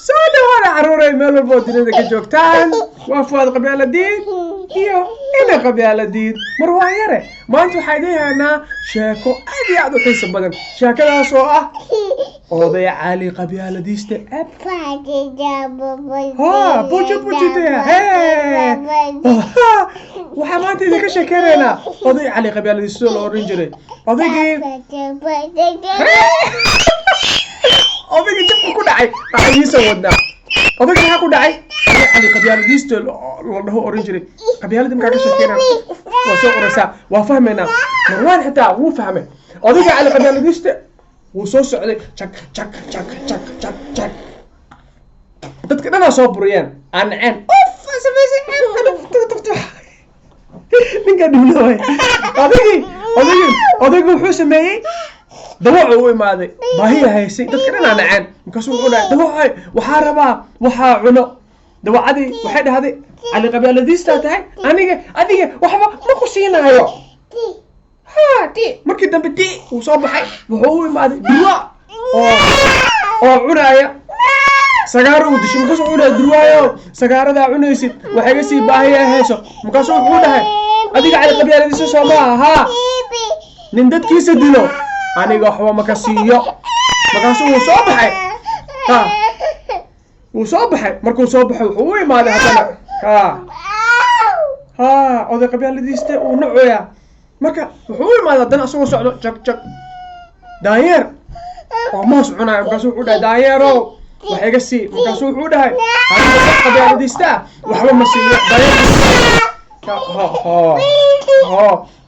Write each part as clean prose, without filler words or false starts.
سؤال وانا عروري ميل البودين إذا كجوكتان وفواد قبيلة دين إيو إنا قبيلة دين مروايرة ما أنتو حيديها أنا شاكو أدي عدو حيث بدن شاكو لا سوء أوضي عالي قبيلة ديست أب ها بوجو ديها هاي وحماتي ذيك شاكرنا أوضي عالي قبيلة ديست الأورنجري أوضي كيف أوضي جبك كل عي عايز يسودنا أوضي كيف كل عي عالي قبيلة ديست اللي هو أورنجري قبيلة دي مكاكا شاكرنا وسوق رسا وفهمنا مروان حتى هو فهمه أوضي عالي قبيلة ديست وصوص عليه شك شك شك شك شك شك dadka dhan soo buriyeen aan ceen ninka dhimay odaygu wuxuu sameeyay dawac uu imaaday baahiya haysay dadka dhan aan ceen markaasuu wuxuu dhahay dawac waxa rabaa waxa cuno dawacadii waxay dhahday ali qabiiladiista tahay aniga waxba ma ku siinayo دي مركي دم بدي وصباحي وهو ما دروا أو عناية سجارة ودش مكسو عنا دروايو سجارة ده عنيسي وحاجة سي باهية هيسو مكسو عناها أديك على قبيلة دي سوما ها نندت كيس دينو أنا جحوا مكسية مكسو وصباحي ها وصباحي مركو صباحي وهو ما ده هذا ها أو ده قبيلة دي است ونوعها marka wuxuu imaada dan asoo socdo jag daayeer oo ma soconayo markaas wuxuu dhahay daayeero wax iga sii markaas wuxuu dhahay aniga qabiiladiista waxba ma siiyo daayeer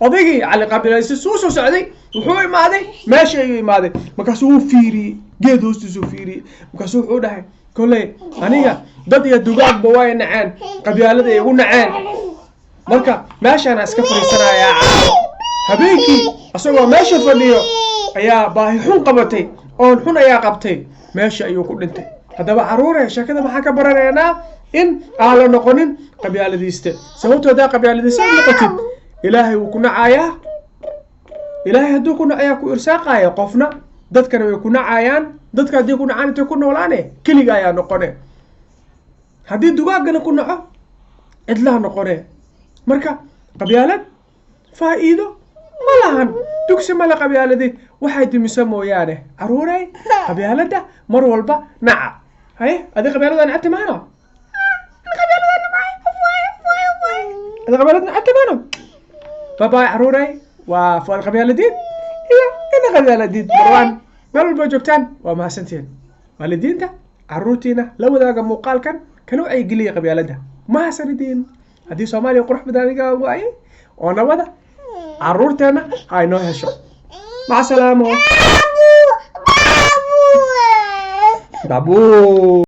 odaygi cali qabiiladiista soo socday wuxuu imaaday meesha ayuu imaaday markaas uu fiiri geed hoostiisa fiiri markaas wuxuu dhahay kolay aniga dad iyo dugaagba way nacaan qabiilada ay ugu nacaan marka meeshaan iska fariisanaya habeenkii asagoo meesha fadhiyo ayaa baahi xun qabatay oo xun ayaa qabtay meesha ayuu ku dhintay hadaba caruurey shakada maxaa ka baranaynaa in aan la noqonin qabiiladiista sababtoo daa qabiiladiista noqotid ilaahay wuu ku nacayaa ilaahay hadduu ku nacayaa ku irsaaqaya qofna dadkana way ku nacayaan dadka haddii ku nacaan intay ku noolaane keliga ayaa noqone haddii dugaagana ku naco cidlaha noqone marka qabiilad faa'iido malahan dugsi mala qabiiladii waxay dimisa mooyaane caruuray qabiilada mar walba naca hay adi qabiilada nacti maano adi qabiilada nacti maano baba caruuray waa faal qabiiladii iyo ina qabiiladii marwan meel walba joogtaan waa mahadsantiin waalidiinta caruurtiina la wadaaga muuqaalkan kana ay geliya qabiilada mahadsanidin haddii Soomaaliya qurux badan iga waayay oo nabada caruurteena hay noo hesho maca salaamo babu